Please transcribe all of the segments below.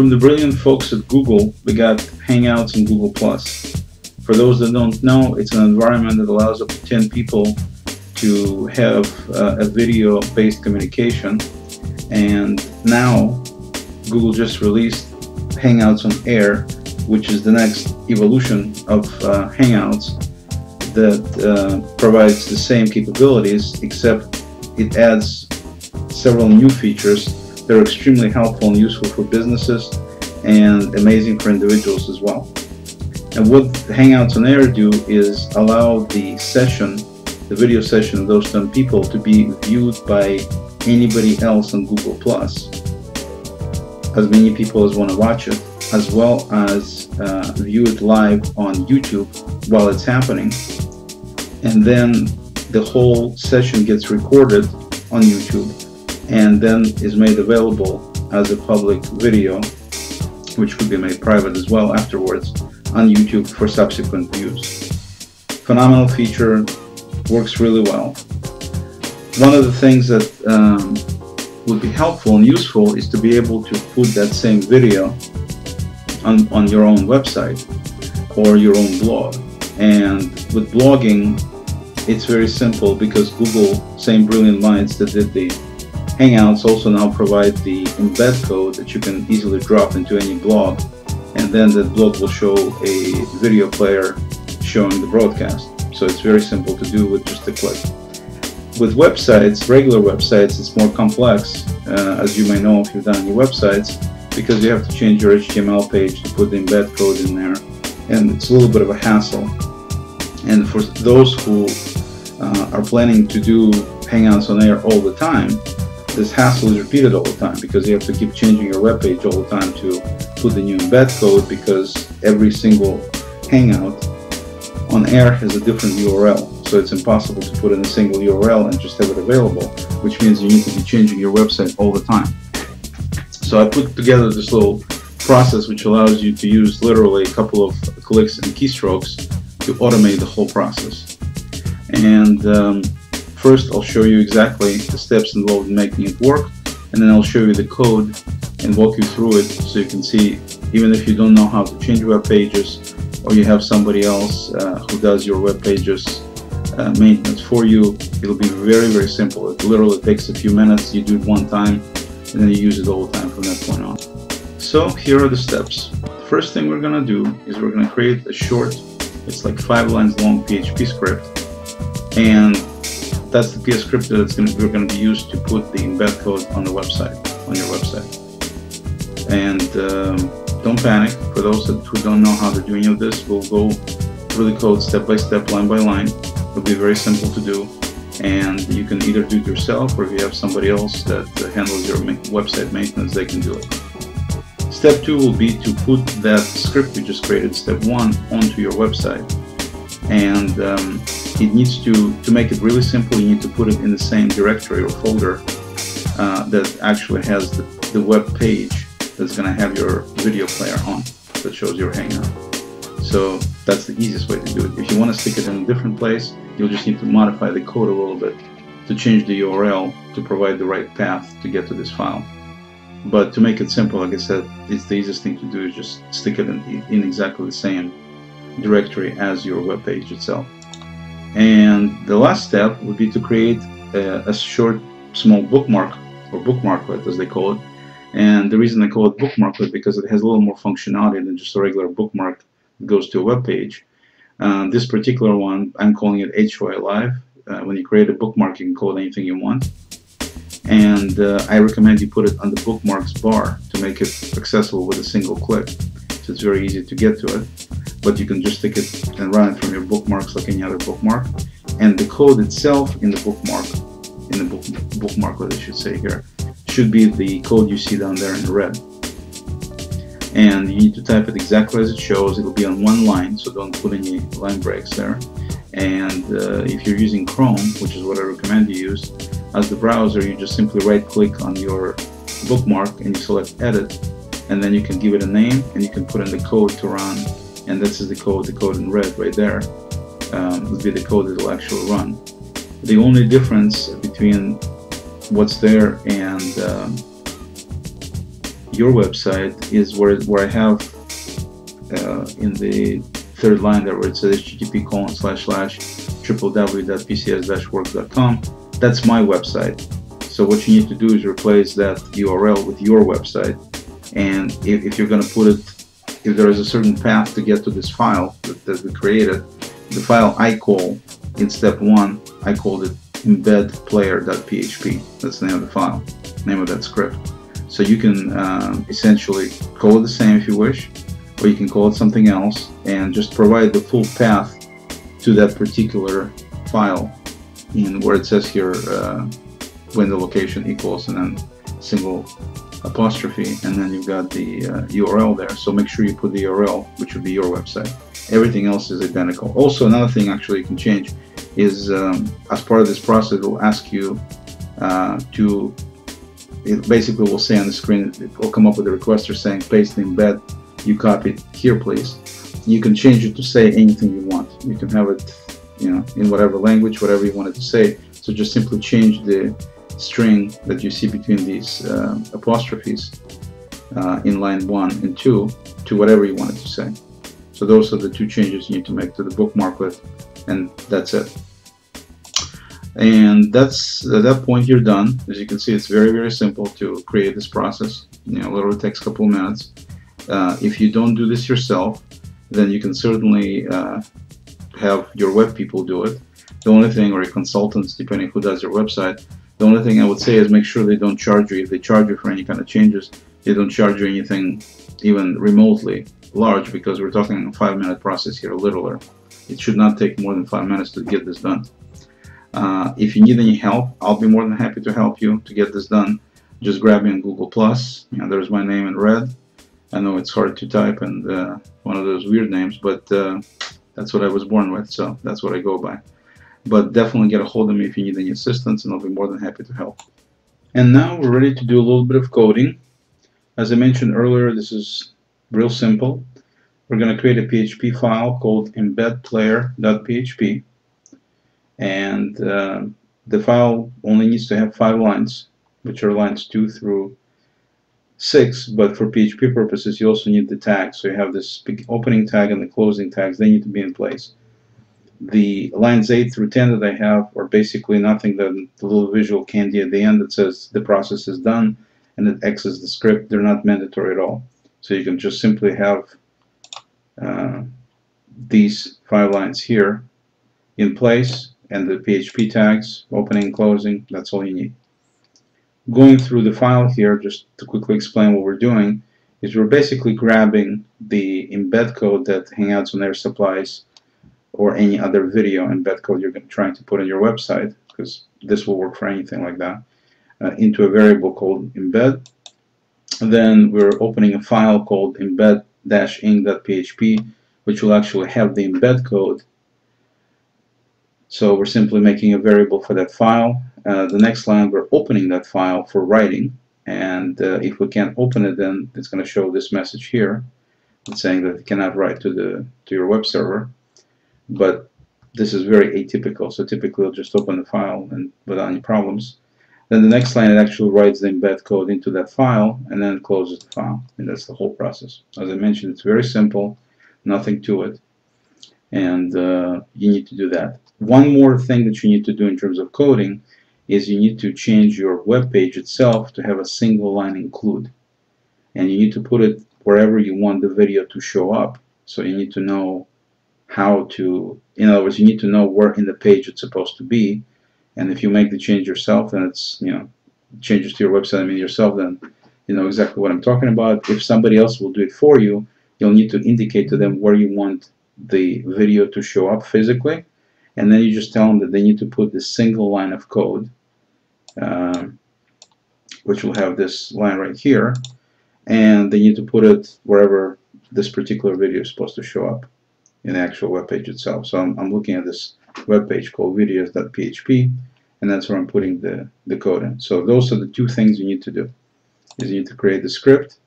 From the brilliant folks at Google, we got Hangouts and Google+. For those that don't know, it's an environment that allows up to 10 people to have a video-based communication. And now Google just released Hangouts on Air, which is the next evolution of Hangouts that provides the same capabilities, except it adds several new features that are extremely helpful and useful for businesses and amazing for individuals as well. And what Hangouts on Air do is allow the session, the video session of those 10 people, to be viewed by anybody else on Google+, as many people as want to watch it, as well as view it live on YouTube while it's happening. And then the whole session gets recorded on YouTube and then is made available as a public video, which could be made private as well afterwards on YouTube for subsequent views. Phenomenal feature, works really well. One of the things that would be helpful and useful is to be able to put that same video on your own website or your own blog. And with blogging, it's very simple because Google, same brilliant minds that did the Hangouts, also now provide the embed code that you can easily drop into any blog, and then the blog will show a video player showing the broadcast. So it's very simple to do with just a click. With websites, regular websites, it's more complex, as you may know if you've done any websites, because you have to change your HTML page to put the embed code in there, and it's a little bit of a hassle. And for those who are planning to do Hangouts on Air all the time, this hassle is repeated all the time because you have to keep changing your web page all the time to put the new embed code, because every single Hangout on Air has a different URL. So it's impossible to put in a single URL and just have it available, which means you need to be changing your website all the time. So I put together this little process which allows you to use literally a couple of clicks and keystrokes to automate the whole process. And first I'll show you exactly the steps involved in making it work, and then I'll show you the code and walk you through it so you can see, even if you don't know how to change web pages, or you have somebody else who does your web pages maintenance for you, it'll be very, very simple. It literally takes a few minutes. You do it one time and then you use it all the time from that point on. So here are the steps. The first thing we're going to do is we're going to create a short, it's like 5 lines long PHP script, and that's the PS script that we're going to be used to put the embed code on the website, on your website. And don't panic. For those who don't know how to do any of this, we'll go through the code step by step, line by line. It'll be very simple to do, and you can either do it yourself, or if you have somebody else that handles your website maintenance, they can do it. Step 2 will be to put that script we just created, step 1, onto your website. And it needs to make it really simple, you need to put it in the same directory or folder that actually has the web page that's going to have your video player on, that shows your Hangout. So that's the easiest way to do it. If you want to stick it in a different place, you'll just need to modify the code a little bit to change the URL to provide the right path to get to this file. But to make it simple, like I said, it's the easiest thing to do is just stick it in exactly the same directory as your web page itself. And the last step would be to create a short, small bookmark, or bookmarklet as they call it. And the reason I call it bookmarklet is because it has a little more functionality than just a regular bookmark that goes to a web page. This particular one, I'm calling it HOI Live. When you create a bookmark, you can call it anything you want. And I recommend you put it on the bookmarks bar to make it accessible with a single click. So it's very easy to get to it. But you can just stick it and run it from your bookmarks like any other bookmark. And the code itself in the bookmark, bookmarklet I should say here, should be the code you see down there in red. And you need to type it exactly as it shows. It'll be on one line, so don't put any line breaks there. And if you're using Chrome, which is what I recommend you use, as the browser, you just simply right click on your bookmark and you select edit, and then you can give it a name and you can put in the code to run, and this is the code in red right there will be the code that will actually run. The only difference between what's there and your website is where I have in the third line there where it says http://www.pcs-works.com. That's my website. So what you need to do is replace that URL with your website. And if you're going to put it, if there is a certain path to get to this file that we created, the file I call in step 1, I called it embedplayer.php. That's the name of the file, name of that script. So you can essentially call it the same if you wish, or you can call it something else and just provide the full path to that particular file in where it says here when the location equals and then single apostrophe, and then you've got the URL there. So make sure you put the URL, which would be your website. Everything else is identical. Also, another thing actually you can change is as part of this process, it will ask you it basically will say on the screen, it will come up with a requester saying paste the embed you copied here, please. You can change it to say anything you want. You can have it, in whatever language, whatever you want it to say. So just simply change the string that you see between these apostrophes in line 1 and 2 to whatever you want it to say. So those are the two changes you need to make to the bookmarklet, and that's it. And that's at that point you're done. As you can see, it's very, very simple to create this process. Literally takes a couple of minutes. If you don't do this yourself, then you can certainly have your web people do it. The only thing, or your consultants, depending who does your website, the only thing I would say is make sure they don't charge you. If they charge you for any kind of changes, they don't charge you anything even remotely large, because we're talking a 5-minute process here, littler. It should not take more than 5 minutes to get this done. If you need any help, I'll be more than happy to help you to get this done. Just grab me on Google+. There's my name in red. I know it's hard to type and one of those weird names, but that's what I was born with, so that's what I go by. But definitely get a hold of me if you need any assistance, and I'll be more than happy to help. And now we're ready to do a little bit of coding. As I mentioned earlier, this is real simple. We're going to create a PHP file called embedplayer.php, and the file only needs to have 5 lines, which are lines 2 through 6, but for PHP purposes you also need the tags. So you have this opening tag and the closing tags. They need to be in place. The lines 8 through 10 that I have are basically nothing than the little visual candy at the end that says the process is done and it X's the script. They're not mandatory at all. So you can just simply have these 5 lines here in place, and the PHP tags, opening, closing, that's all you need. Going through the file here, just to quickly explain what we're doing, is we're basically grabbing the embed code that Hangouts On Air supplies, or any other video embed code you're trying to put on your website, because this will work for anything like that, into a variable called embed. And then we're opening a file called embed-ing.php, which will actually have the embed code. So we're simply making a variable for that file. The next line, we're opening that file for writing, and if we can't open it, then it's going to show this message here. It's saying that it cannot write to your web server. But this is very atypical, so typically it'll just open the file and without any problems. Then the next line, it actually writes the embed code into that file and then closes the file, and that's the whole process. As I mentioned, it's very simple, nothing to it, and you need to do that. One more thing that you need to do in terms of coding is you need to change your web page itself to have a single line include, and you need to put it wherever you want the video to show up. So you need to know how to, in other words, you need to know where in the page it's supposed to be. And if you make the change yourself, then it's, changes to your website, yourself, then you know exactly what I'm talking about. If somebody else will do it for you, you'll need to indicate to them where you want the video to show up physically, and then you just tell them that they need to put this single line of code, which will have this line right here, and they need to put it wherever this particular video is supposed to show up in the actual web page itself. So I'm looking at this web page called videos.php, and that's where I'm putting the code in. So those are the two things you need to do. Is you need to create the script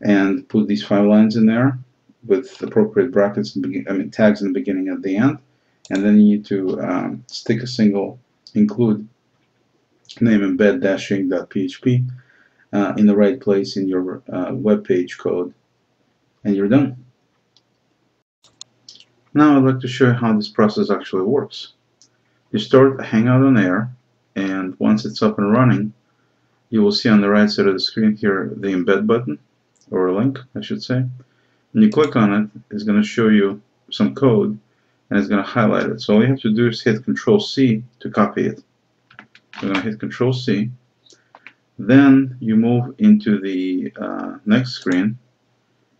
and put these 5 lines in there with appropriate brackets, tags in the beginning and at the end, and then you need to stick a single include name embed-ing.php, in the right place in your web page code, and you're done. Now I'd like to show you how this process actually works. You start a Hangout on Air, and once it's up and running, you will see on the right side of the screen here the embed button, or a link I should say. When you click on it, it's going to show you some code and it's going to highlight it. So all you have to do is hit Control-C to copy it. You're going to hit Control-C. Then you move into the next screen,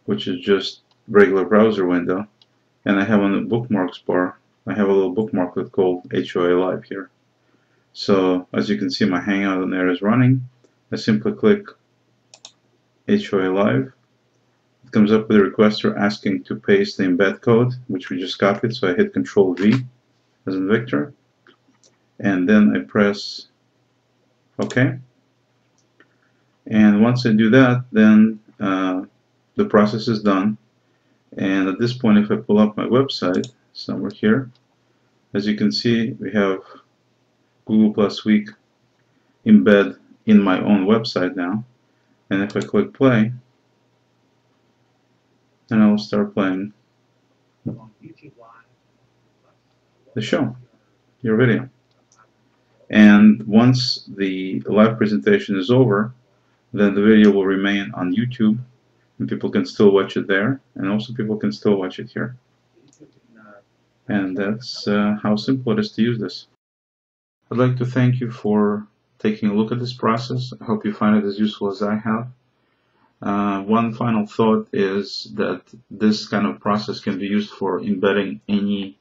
which is just regular browser window. And I have on the bookmarks bar, I have a little bookmarklet called HOA Live here. So as you can see, my Hangout on Air is running. I simply click HOA Live. It comes up with a requester asking to paste the embed code, which we just copied. So I hit Control-V as in Victor. And then I press OK. And once I do that, then the process is done. And at this point, if I pull up my website, somewhere here, as you can see, we have Google+ Week embed in my own website now. And if I click play, then I will start playing the show, your video. And once the live presentation is over, then the video will remain on YouTube, and people can still watch it there, and also people can still watch it here. And that's how simple it is to use this. I'd like to thank you for taking a look at this process. I hope you find it as useful as I have. One final thought is that this kind of process can be used for embedding any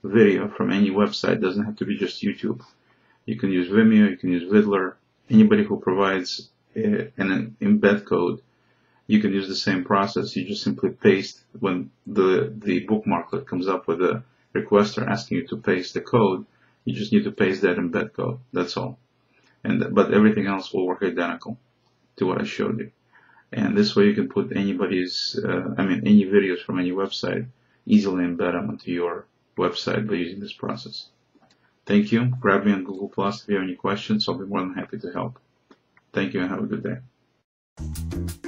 video from any website. It doesn't have to be just YouTube. You can use Vimeo, you can use Vidler. Anybody who provides an embed code, you can use the same process. You just simply paste, when the bookmarklet comes up with a requester asking you to paste the code, you just need to paste that embed code. That's all. But everything else will work identical to what I showed you. And this way you can put anybody's, any videos from any website, easily embed them onto your website by using this process. Thank you. Grab me on Google+ if you have any questions. I'll be more than happy to help. Thank you and have a good day.